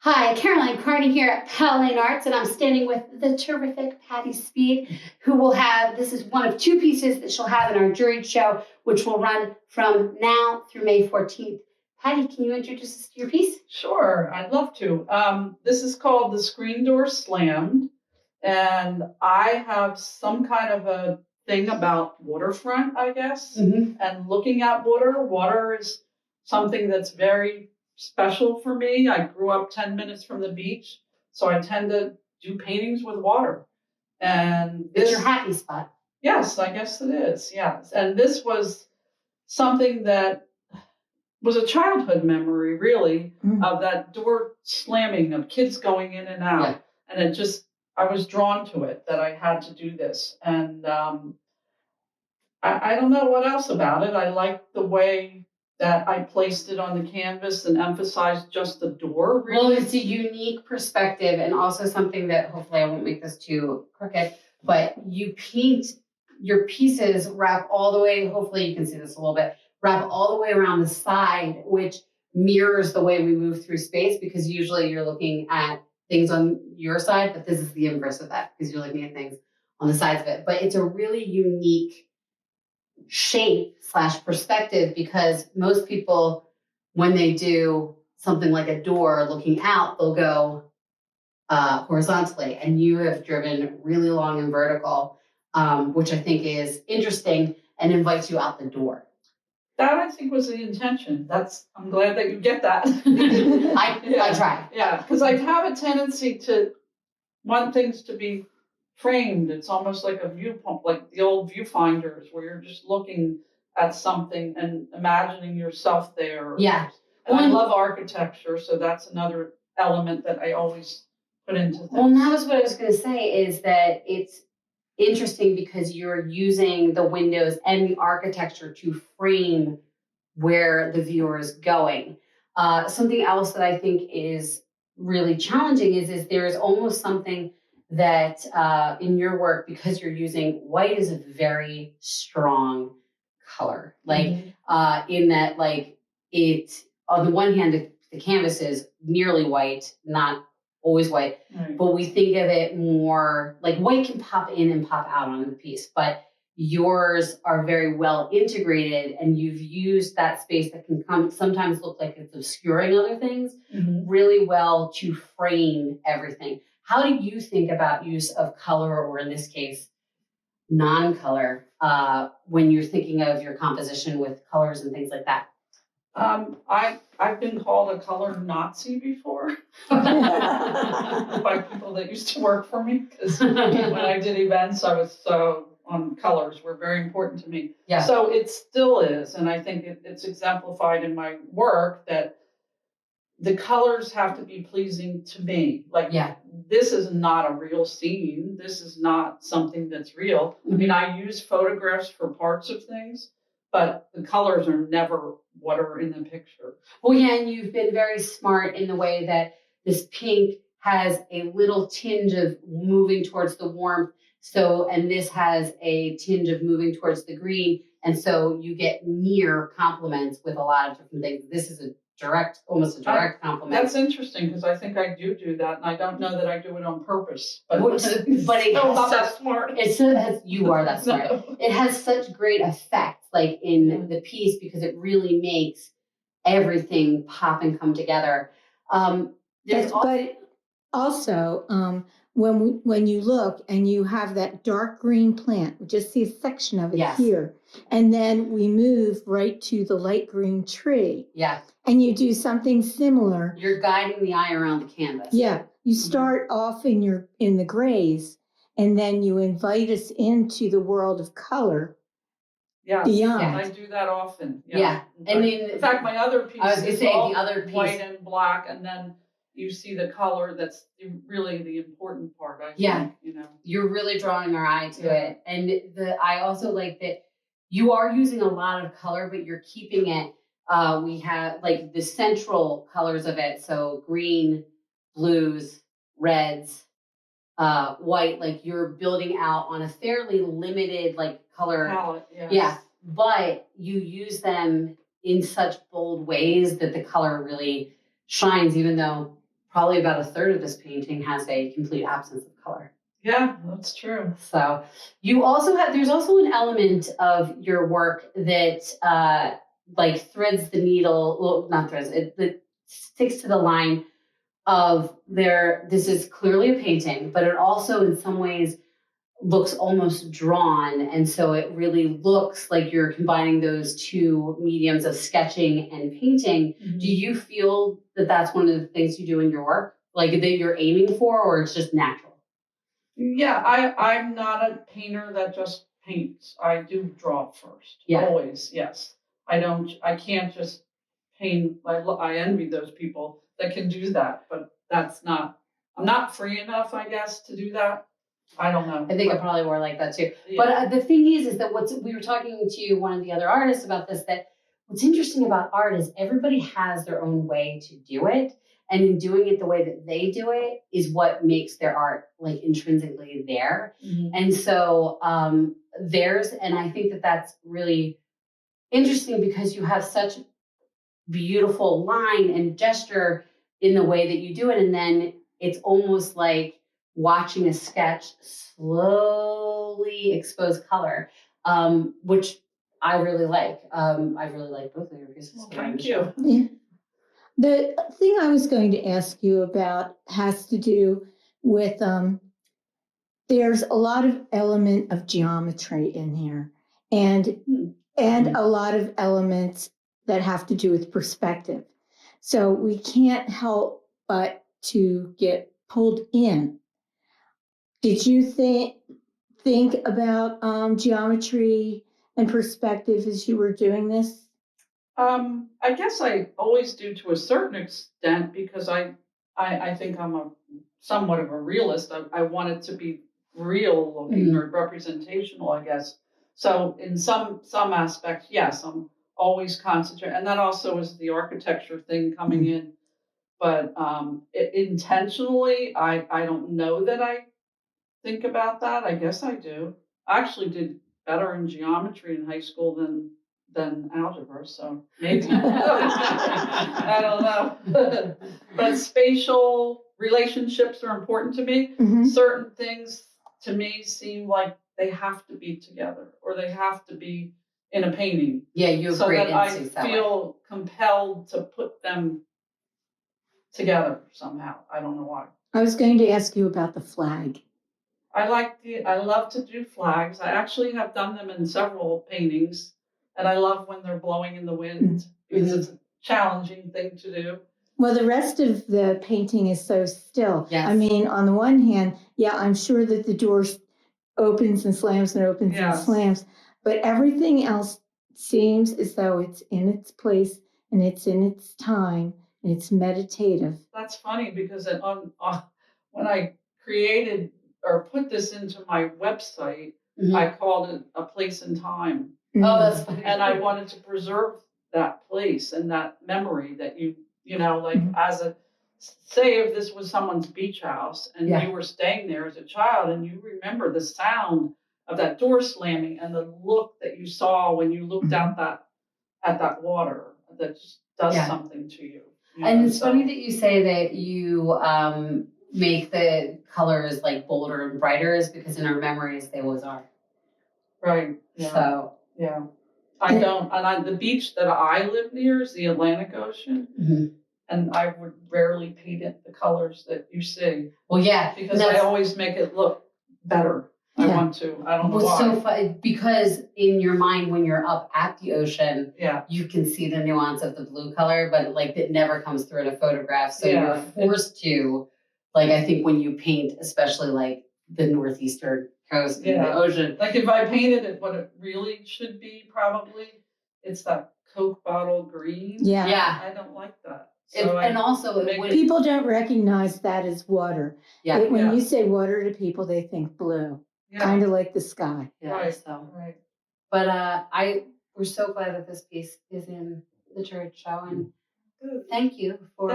Hi, Caroline Kearney here at Powell Arts, and I'm standing with the terrific Patti Speed, who will have, this is one of two pieces that she'll have in our juried show, which will run from now through May 14th. Patti, can you introduce us to your piece? Sure, I'd love to. This is called The Screen Door Slammed, and I have some kind of a thing about waterfront, I guess, and looking at water. Water is something that's very special for me. I grew up 10 minutes from the beach, so I tend to do paintings with water. And It's your happy spot. Yes, I guess it is, yes. And this was something that was a childhood memory, really, of that door slamming, of kids going in and out. Yeah. And it just, I was drawn to it, that I had to do this. And I don't know what else about it. I liked the way that I placed it on the canvas and emphasized just the door, really. Well, it's a unique perspective, and also something that hopefully I won't make this too crooked, but you paint your pieces, wrap all the way, hopefully you can see this a little bit, wrap all the way around the side, which mirrors the way we move through space, because usually you're looking at things on your side, but this is the inverse of that, because you're looking at things on the sides of it. But it's a really unique shape / perspective, because most people, when they do something like a door looking out, they'll go horizontally, and you have driven really long and vertical, which I think is interesting and invites you out the door. That, I think, was the intention. I'm glad that you get that. I try. Yeah, because I have a tendency to want things to be framed. It's almost like a viewpoint, like the old viewfinders, where you're just looking at something and imagining yourself there. Yeah. And I love architecture, so that's another element that I always put into things. Well, that was what I was going to say, is that it's interesting because you're using the windows and the architecture to frame where the viewer is going. Something else that I think is really challenging is there's almost something that in your work, because you're using white is a very strong color. Like in that, like, it, on the one hand, the canvas is nearly white, not always white, but we think of it more like white can pop in and pop out on the piece, but yours are very well integrated, and you've used that space that can sometimes look like it's obscuring other things really well to frame everything. How do you think about use of color, or in this case, non-color, when you're thinking of your composition with colors and things like that? I've been called a color Nazi before by people that used to work for me, because when I did events, I was on colors were very important to me. Yeah. So it still is, and I think it's exemplified in my work that the colors have to be pleasing to me. Like, this is not a real scene. This is not something that's real. I mean, I use photographs for parts of things, but the colors are never what are in the picture. Well, yeah, and you've been very smart in the way that this pink has a little tinge of moving towards the warmth. So, and this has a tinge of moving towards the green. And so you get near complements with a lot of different things. This is almost a direct compliment. That's interesting, because I think I do that, and I don't know that I do it on purpose. But it not that smart. You are that smart. No. It has such great effect, like in the piece, because it really makes everything pop and come together. But also, when you look and you have that dark green plant, we just see a section of it here, and then we move right to the light green tree. Yeah. And you do something similar. You're guiding the eye around the canvas. Yeah. You start off in the grays, and then you invite us into the world of color. Yes, beyond. I do that often. Yeah. I mean, in fact, my other piece is all white and black, and then you see the color. That's really the important part, I think. You're really drawing our eye to it. And I also like that you are using a lot of color, but you're keeping it. We have like the central colors of it. So green, blues, reds, white, like you're building out on a fairly limited like color palette. Yes. Yeah. But you use them in such bold ways that the color really shines, even though probably about a third of this painting has a complete absence of color. Yeah, that's true. So you also there's also an element of your work that like threads the needle, well, not threads, it sticks to the line of this is clearly a painting, but it also in some ways looks almost drawn. And so it really looks like you're combining those two mediums of sketching and painting. Mm-hmm. Do you feel that that's one of the things you do in your work? Like that you're aiming for, or it's just natural? Yeah, I'm not a painter that just paints. I do draw first. Yeah. Always, yes. I can't just paint. I envy those people that can do that, but I'm not free enough, I guess, to do that. I don't know. I think I'm probably more like that too. Yeah. But the thing is that we were talking to one of the other artists about this, that what's interesting about art is everybody has their own way to do it. And in doing it the way that they do it is what makes their art like intrinsically there. Mm-hmm. And so and I think that that's really interesting because you have such beautiful line and gesture in the way that you do it. And then it's almost like watching a sketch slowly expose color, which I really like. I really like both of your pieces. Well, thank you. Yeah. The thing I was going to ask you about has to do with there's a lot of element of geometry in here, and a lot of elements that have to do with perspective. So we can't help but to get pulled in. Did you think about geometry and perspective as you were doing this? I guess I always do to a certain extent because I think I'm somewhat of a realist. I want it to be real looking or representational, I guess. So in some aspects, yes, I'm always concentrating, and that also is the architecture thing coming in. But intentionally, I don't know that I think about that. I guess I do. I actually did better in geometry in high school than algebra, so maybe. I don't know. But spatial relationships are important to me. Mm-hmm. Certain things to me seem like they have to be together or they have to be in a painting. Yeah, you have so great that instincts I feel compelled to put them together somehow. I don't know why. I was going to ask you about the flag. I love to do flags. I actually have done them in several paintings. And I love when they're blowing in the wind because it's a challenging thing to do. Well, the rest of the painting is so still. Yes. I mean, on the one hand, yeah, I'm sure that the door opens and slams and opens and slams, but everything else seems as though it's in its place and it's in its time and it's meditative. That's funny because when I created or put this into my website, I called it A Place in Time. Oh, that's funny. And I wanted to preserve that place and that memory that you know, like say if this was someone's beach house and you were staying there as a child and you remember the sound of that door slamming and the look that you saw when you looked out at that water, that just does something to you. And it's funny that you say that you make the colors like bolder and brighter is because in our memories they always are. Right. Yeah. So yeah. I don't, and the beach that I live near is the Atlantic Ocean, and I would rarely paint it the colors that you see. Well, yeah, because I always make it look better. I want to. I don't know why. So funny because in your mind, when you're up at the ocean, you can see the nuance of the blue color, but like it never comes through in a photograph. So you're forced to, like, I think when you paint, especially like the northeastern coast and the ocean. Like if I painted it what it really should be, probably it's that Coke bottle green. Yeah. I don't like that. So and also people don't recognize that as water. Yeah. When you say water to people, they think blue. Kind of like the sky. Yeah. Right. So. Right. But we're so glad that this piece is in the church show and thank you for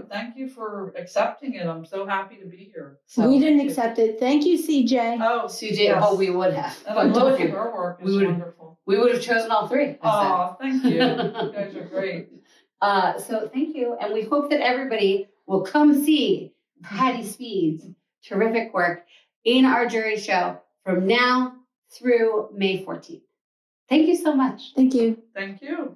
Thank you for accepting it. I'm so happy to be here. So, we didn't accept it. Thank you, CJ. Oh, CJ. Yes. Oh, we would have. And I love your work. It's wonderful. We would have chosen all three. Oh, thank you. You guys are great. So thank you, and we hope that everybody will come see Patti Speed's terrific work in our jury show from now through May 14th. Thank you so much. Thank you. Thank you.